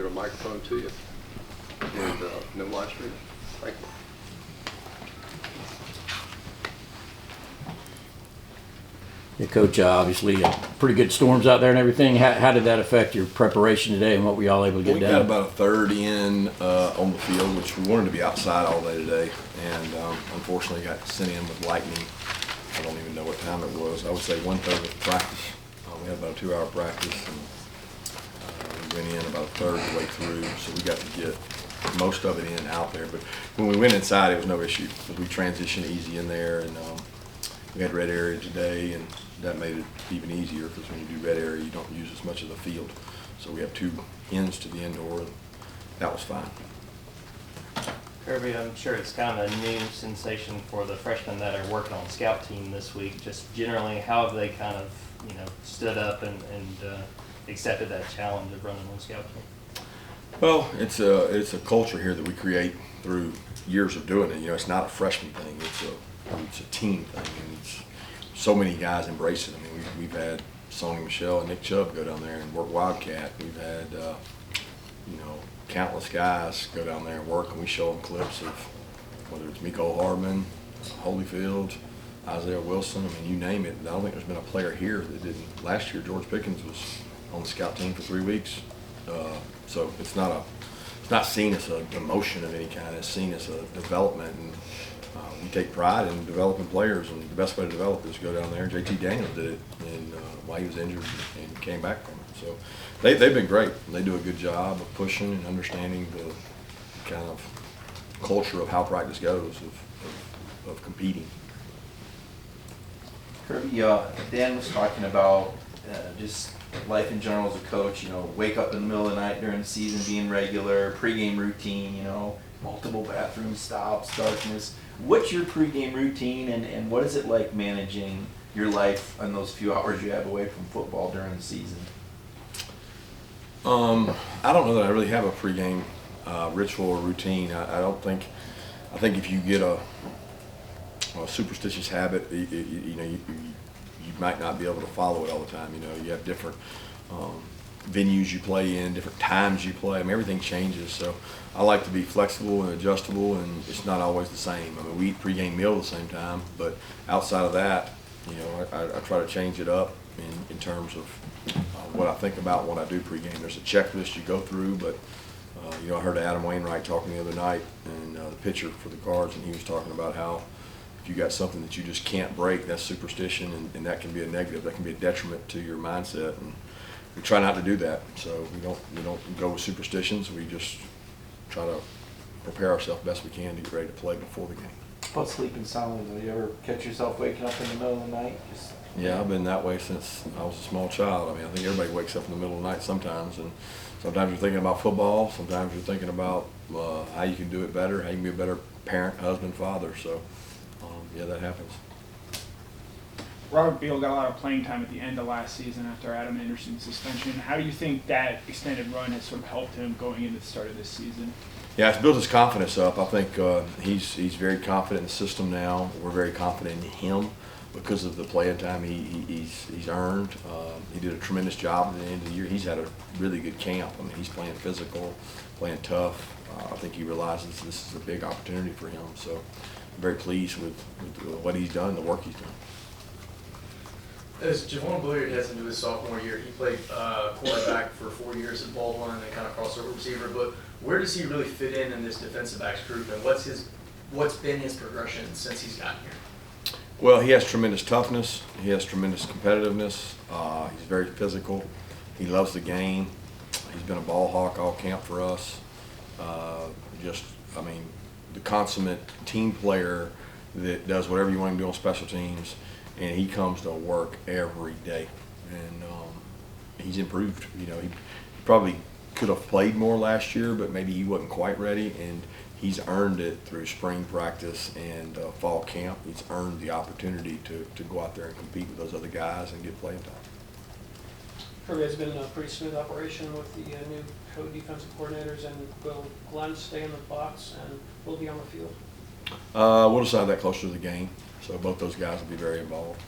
get a microphone to you. And no live stream. Thank you. Yeah, Coach, obviously pretty good storms out there and everything. How did that affect your preparation today, and what were y'all able to get we done? We got about a third in on the field, which we wanted to be outside all day today, and unfortunately got sent in with lightning. I don't even know what time it was. I would say 1/3 of practice. We had about a 2-hour practice, and we went in about a third of the way through, so we got to get most of it in out there. But when we went inside, it was no issue because we transitioned easy in there, and we had red area today, and that made it even easier because when you do red area, you don't use as much of the field. So we have 2 ends to the indoor, and that was fine. Kirby, I'm sure it's kind of a new sensation for the freshmen that are working on scout team this week. Just generally, how have they kind of, stood up and accepted that challenge of running on scout team? Well, it's a culture here that we create through years of doing it. It's not a freshman thing. It's a team thing, and it's so many guys embrace it. I mean, we've had Sonny Michelle and Nick Chubb go down there and work Wildcat. We've had countless guys go down there and work, and we show them clips of whether it's Miko Hardman, Holyfield, Isaiah Wilson. I mean, you name it. I don't think there's been a player here that didn't. Last year, George Pickens was on the scout team for 3 weeks. So it's not seen as a demotion of any kind. It's seen as a development, and we take pride in developing players. And the best way to develop is go down there. JT Daniels did it, and while he was injured and came back from it. So they've been great. They do a good job of pushing and understanding the kind of culture of how practice goes of competing. Kirby, Dan was talking about just life in general as a coach, wake up in the middle of the night during the season, being regular, pregame routine, multiple bathroom stops, darkness. What's your pregame routine, and what is it like managing your life in those few hours you have away from football during the season? I don't know that I really have a pregame ritual or routine. I think if you get a superstitious habit, you might not be able to follow it all the time. You have different venues you play in, different times you play. I mean, everything changes. So I like to be flexible and adjustable, and it's not always the same. I mean, we eat pregame meal at the same time, but outside of that, I try to change it up in terms of what I think about when I do pregame. There's a checklist you go through, but I heard Adam Wainwright talking the other night, and the pitcher for the Cards, and he was talking about how if you got something that you just can't break, that's superstition, and that can be a negative. That can be a detriment to your mindset, and we try not to do that. So we don't go with superstitions. We just try to prepare ourselves best we can to get ready to play before the game. About sleeping soundly, do you ever catch yourself waking up in the middle of the night? Yeah, I've been that way since I was a small child. I mean, I think everybody wakes up in the middle of the night sometimes, and sometimes you're thinking about football, sometimes you're thinking about how you can do it better, how you can be a better parent, husband, father. So, yeah, that happens. Robert Beal got a lot of playing time at the end of last season after Adam Anderson's suspension. How do you think that extended run has sort of helped him going into the start of this season? Yeah, it's built his confidence up. I think he's very confident in the system now. We're very confident in him because of the playing time he's earned. He did a tremendous job at the end of the year. He's had a really good camp. I mean, he's playing physical, playing tough. I think he realizes this is a big opportunity for him. So I'm very pleased with what he's done, the work he's done. As Javon Billiard heads into his sophomore year, he played quarterback for 4 years at Baldwin and then kind of crossover receiver. But where does he really fit in this defensive backs group, and what's been his progression since he's gotten here? Well, he has tremendous toughness. He has tremendous competitiveness. He's very physical. He loves the game. He's been a ball hawk all camp for us. The consummate team player that does whatever you want him to do on special teams, and he comes to work every day. And he's improved. He probably could have played more last year, but maybe he wasn't quite ready, and he's earned it through spring practice and fall camp. He's earned the opportunity to go out there and compete with those other guys and get playing time. Kirby, has been a pretty smooth operation with the new co-defensive coordinators, and will Glenn stay in the box and will be on the field? We'll decide that closer to the game, so both those guys will be very involved.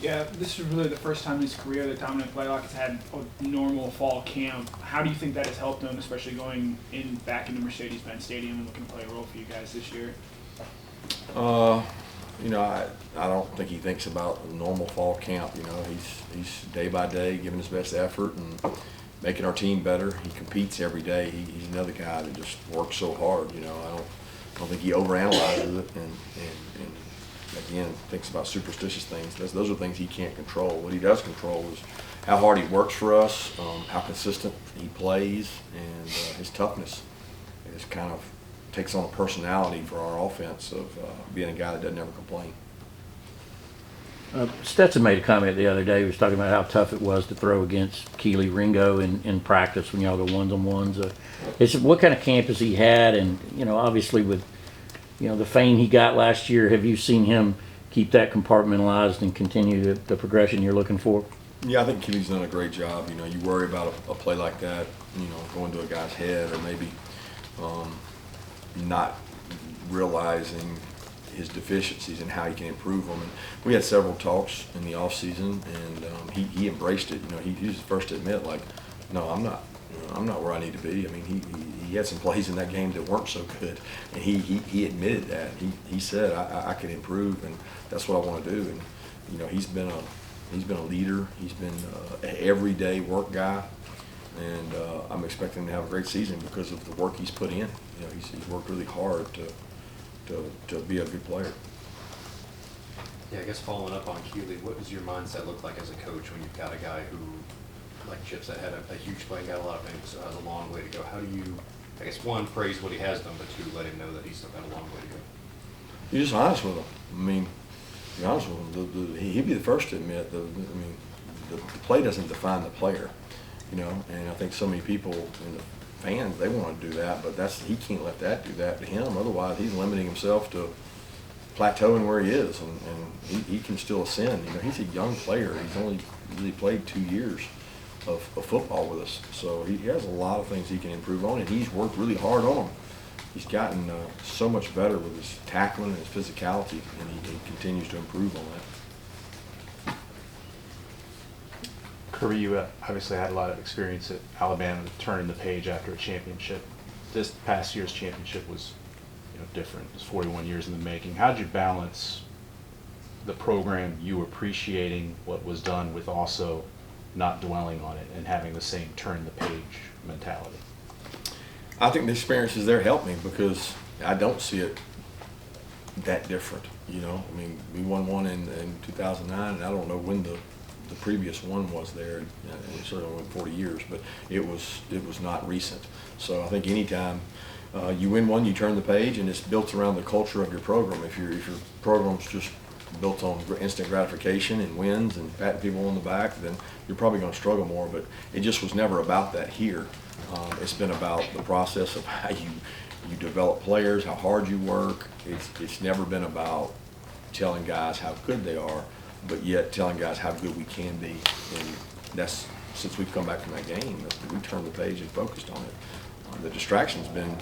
Yeah, this is really the first time in his career that Dominic Blaylock has had a normal fall camp. How do you think that has helped him, especially going back into Mercedes-Benz Stadium and looking to play a role for you guys this year? You know, I don't think he thinks about a normal fall camp. You know, he's day by day giving his best effort and making our team better. He competes every day. He's another guy that just works so hard. You know, I don't think he overanalyzes it and again thinks about superstitious things. Those are things he can't control. What he does control is how hard he works for us, how consistent he plays, and his toughness. It just kind of takes on a personality for our offense of being a guy that doesn't ever complain. Stetson made a comment the other day. He was talking about how tough it was to throw against Keely Ringo in practice when y'all go ones-on-ones. What kind of camp has he had? And, you know, obviously with, you know, the fame he got last year, have you seen him keep that compartmentalized and continue the progression you're looking for? Yeah, I think Keely's done a great job. You know, you worry about a play like that, you know, going to a guy's head or maybe not realizing his deficiencies and how he can improve them. And we had several talks in the off season, and he embraced it. You know, he was the first to admit, like, no, I'm not where I need to be. I mean, he had some plays in that game that weren't so good, and he admitted that. He said, I can improve, and that's what I want to do. And you know, he's been a leader. He's been an everyday work guy, and I'm expecting him to have a great season because of the work he's put in. You know, he's worked really hard to be a good player. Yeah, I guess following up on Keely, what does your mindset look like as a coach when you've got a guy who, like Chip said, had a huge play and got a lot of fame, so has a long way to go? How do you, I guess, one, praise what he has done, but two, let him know that he's still got a long way to go? You're just honest with him. I mean, be honest with him. He'd be the first to admit the play doesn't define the player, you know. And I think so many people in the fans, they want to do that, but he can't let that do that to him. Otherwise, he's limiting himself to plateauing where he is, and he can still ascend. You know, he's a young player. He's only really played 2 years of football with us, so he has a lot of things he can improve on, and he's worked really hard on them. He's gotten so much better with his tackling and his physicality, and he continues to improve on that. Kirby, you obviously had a lot of experience at Alabama turning the page after a championship. This past year's championship was, you know, different. It was 41 years in the making. How did you balance the program, you appreciating what was done, with also not dwelling on it and having the same turn the page mentality? I think the experiences there helped me because I don't see it that different. You know, I mean, we won one in 2009, and I don't know when the previous one was there. And it certainly went 40 years, but it was not recent. So I think anytime you win one, you turn the page, and it's built around the culture of your program. If your program's just built on instant gratification and wins and patting people on the back, then you're probably going to struggle more. But it just was never about that here. It's been about the process of how you develop players, how hard you work. It's never been about telling guys how good they are, but yet telling guys how good we can be. And that's, since we've come back from that game, we turned the page and focused on it. The distraction's been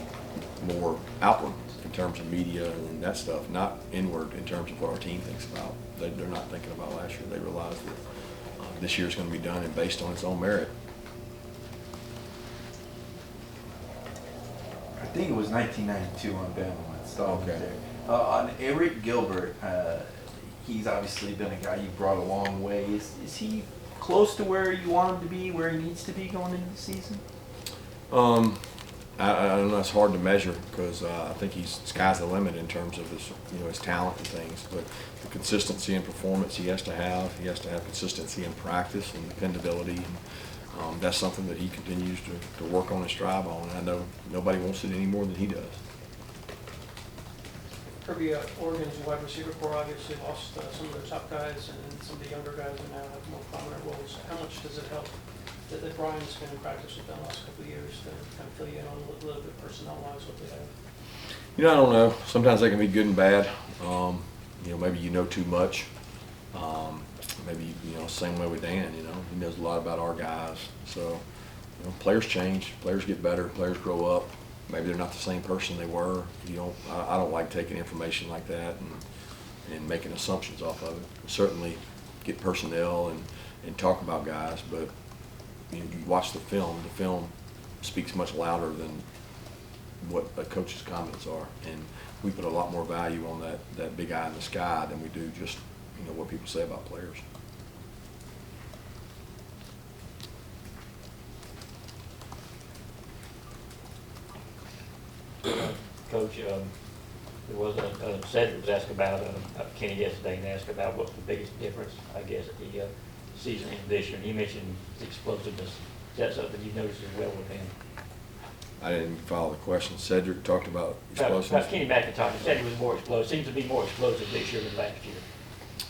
more outward in terms of media and that stuff, not inward in terms of what our team thinks about. They're not thinking about last year. They realize that this year's going to be done and based on its own merit. I think it was 1992 on Bama. Okay. There. On Eric Gilbert, he's obviously been a guy you brought a long way. Is he close to where you want him to be, where he needs to be going into the season? I don't know. It's hard to measure because I think sky's the limit in terms of his talent and things. But the consistency and performance he has to have. He has to have consistency in practice and dependability. And, that's something that he continues to work on and strive on. And I know nobody wants it any more than he does. Kirby, Oregon's wide receiver corps obviously lost some of their top guys, and some of the younger guys are now have more prominent roles. How much does it help that Brian's been in practice with them the last couple of years to kind of fill you in on a little bit personnel-wise what they have? You know, I don't know. Sometimes they can be good and bad. Maybe you know too much. Maybe, same way with Dan, he knows a lot about our guys. So, players change, players get better, players grow up. Maybe they're not the same person they were. I don't like taking information like that and making assumptions off of it. Certainly, get personnel and talk about guys, but you watch the film speaks much louder than what a coach's comments are, and we put a lot more value on that big eye in the sky than we do just what people say about players. Coach, Cedric was asked about Kenny yesterday and asked about what's the biggest difference, I guess, at the season end this year. And he mentioned the explosiveness. Is that something you noticed as well with him? I didn't follow the question. Cedric talked about explosiveness. About Kenny McIntosh. He said he was more explosive. Seems to be more explosive this year than last year.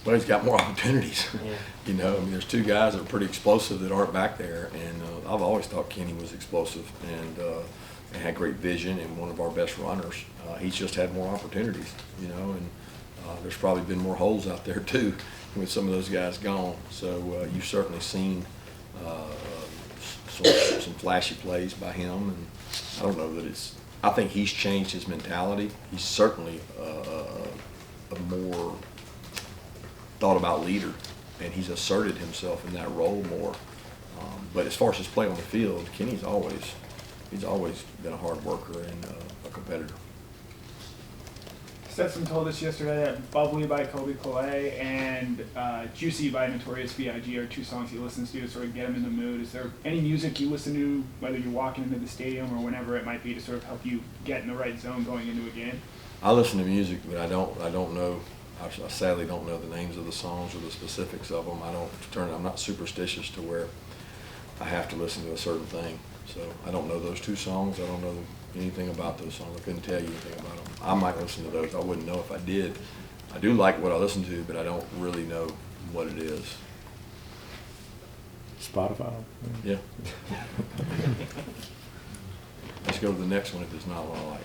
Well, he's got more opportunities. Yeah. There's two guys that are pretty explosive that aren't back there, and I've always thought Kenny was explosive and had great vision and one of our best runners. He's just had more opportunities, and there's probably been more holes out there too with some of those guys gone. So you've certainly seen some flashy plays by him, and I don't know that I think he's changed his mentality. He's certainly a more thought about leader, and he's asserted himself in that role more. But as far as his play on the field, Kenny's always been a hard worker and a competitor. Stetson told us yesterday that Bubbly by Kobe Calais and Juicy by Notorious B.I.G. are two songs he listens to sort of get him in the mood. Is there any music you listen to, whether you're walking into the stadium or whenever it might be, to sort of help you get in the right zone going into a game? I listen to music, but I don't know. I sadly don't know the names of the songs or the specifics of them. I'm not superstitious to where I have to listen to a certain thing. So I don't know those two songs. I don't know anything about those songs. I couldn't tell you anything about them. I might listen to those. I wouldn't know if I did. I do like what I listen to, but I don't really know what it is. Spotify? Yeah. Let's go to the next one if it's not what I like.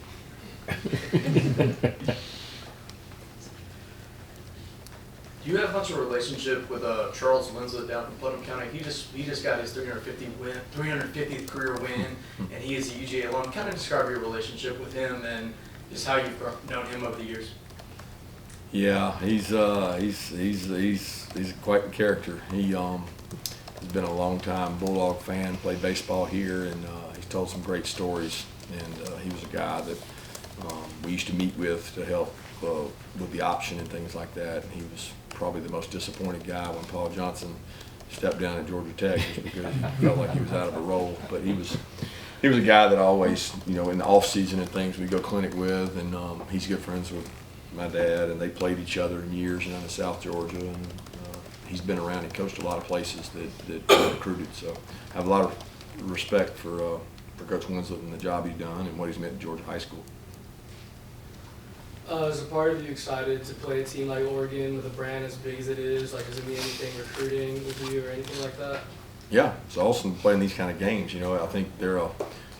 Do you have much of a relationship with Charles Winslet down in Putnam County? He just got his 350th career win, and he is a UGA alum. Kind of describe your relationship with him and just how you've known him over the years. Yeah, he's quite the character. He's been a long time Bulldog fan, played baseball here, and he's told some great stories. And he was a guy that we used to meet with to help with the option and things like that. And he was probably the most disappointed guy when Paul Johnson stepped down at Georgia Tech, just because he felt like he was out of a role. But he was a guy that always, in the off season and things, we go clinic with, and he's good friends with my dad, and they played each other in years in South Georgia, and he's been around and coached a lot of places that recruited. So I have a lot of respect for Coach Winslet and the job he's done and what he's meant at Georgia High School. Is a part of you excited to play a team like Oregon with a brand as big as it is? Like, does it mean anything recruiting with you or anything like that? Yeah, it's awesome playing these kind of games. I think they're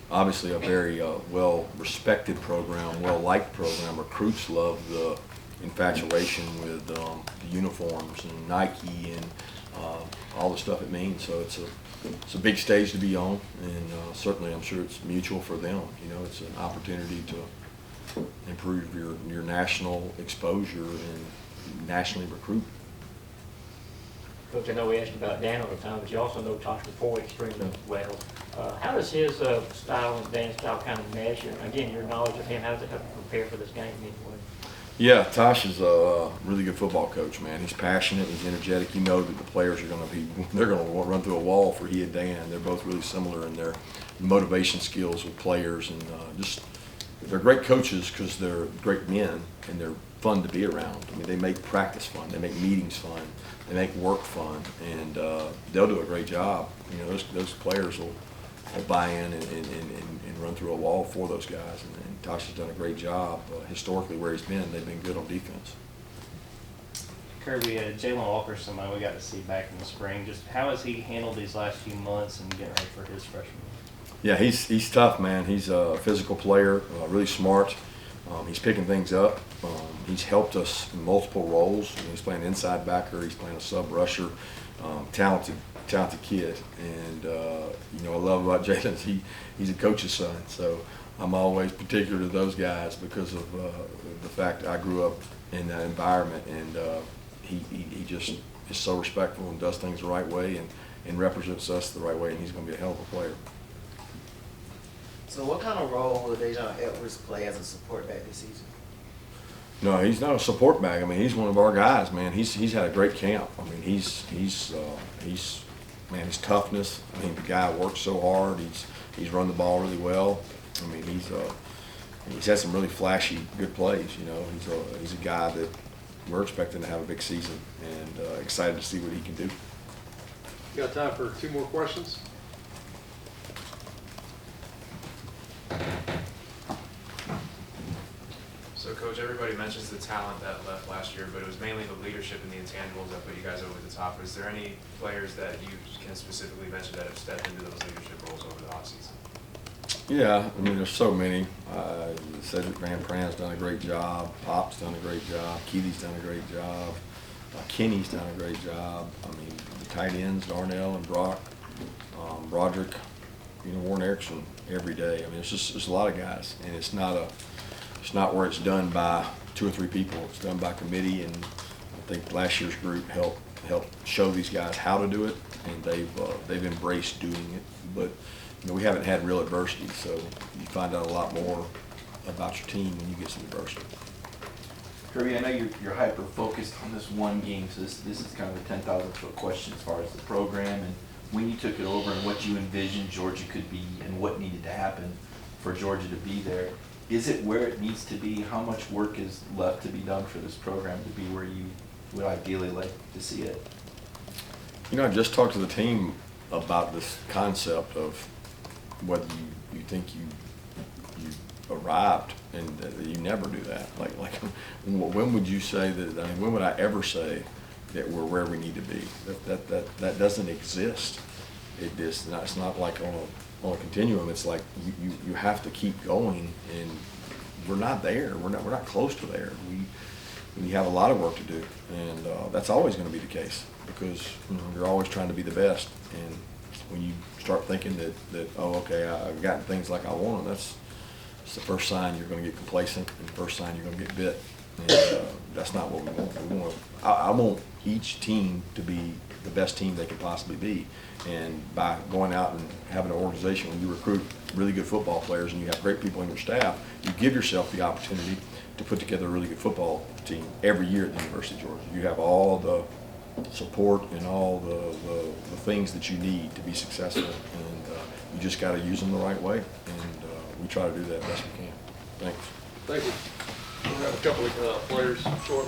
obviously a very well-respected program, well-liked program. Recruits love the infatuation with the uniforms and Nike and all the stuff it means. So it's a big stage to be on, and certainly I'm sure it's mutual for them. It's an opportunity to improve your national exposure and nationally recruit. Coach, I know we asked you about Dan all the time, but you also know Tosh McCoy extremely well. How does his style and Dan's style kind of mesh? And again, your knowledge of him, how does it help you prepare for this game anyway? Yeah, Tosh is a really good football coach, man. He's passionate, he's energetic. That the players are they're going to run through a wall for he and Dan. They're both really similar in their motivation skills with players, and they're great coaches because they're great men and they're fun to be around. I mean, they make practice fun, they make meetings fun, they make work fun, and they'll do a great job. Those players will buy in and run through a wall for those guys. And Tosh has done a great job. Historically, where he's been, they've been good on defense. Kirby, Jalen Walker's somebody we got to see back in the spring. Just how has he handled these last few months and getting ready for his freshman year? Yeah, he's tough, man. He's a physical player, really smart. He's picking things up. He's helped us in multiple roles. He's playing inside backer. He's playing a sub rusher. Talented kid. And I love about Jalen, he's a coach's son. So I'm always particular to those guys because of the fact I grew up in that environment. And he just is so respectful and does things the right way and represents us the right way, and he's going to be a hell of a player. So what kind of role will Dejon Edwards play as a support back this season? No, he's not a support bag. I mean, he's one of our guys, man. He's had a great camp. I mean, his toughness. I mean, the guy works so hard. He's run the ball really well. I mean, he's had some really flashy, good plays. You know, he's a guy that we're expecting to have a big season, and excited to see what he can do. You got time for 2 more questions? So, Coach, everybody mentions the talent that left last year, but it was mainly the leadership and the intangibles that put you guys over the top. Is there any players that you can specifically mention that have stepped into those leadership roles over the offseason? Yeah, I mean, there's so many. Cedric Van Pran's done a great job. Pop's done a great job. Keely's done a great job. Kenny's done a great job. I mean, the tight ends, Darnell and Brock, Roderick, Warren Erickson every day. I mean, it's a lot of guys, and it's not where it's done by 2 or 3 people. It's done by committee, and I think last year's group helped show these guys how to do it, and they've embraced doing it. But we haven't had real adversity, so you find out a lot more about your team when you get some adversity. Kirby, I know you're hyper focused on this one game, so this is kind of a 10,000-foot question as far as the program and when you took it over and what you envisioned Georgia could be and what needed to happen for Georgia to be there. Is it where it needs to be? How much work is left to be done for this program to be where you would ideally like to see it? I just talked to the team about this concept of whether you think you arrived, and you never do that. Like when would you say that? I mean, when would I ever say that we're where we need to be? That doesn't exist. It's not like on a continuum. It's like you have to keep going, and we're not there. We're not close to there. We have a lot of work to do, and that's always going to be the case because you're always trying to be the best. And when you start thinking that oh, okay, I've gotten things like I want them, that's the first sign you're going to get complacent, and the first sign you're going to get bit. And that's not what we want. I want each team to be the best team they can possibly be. And by going out and having an organization where you recruit really good football players and you have great people in your staff, you give yourself the opportunity to put together a really good football team every year at the University of Georgia. You have all the support and all the things that you need to be successful, and you just got to use them the right way, and we try to do that best we can. Thanks. Thank you. We'll have a couple of players short.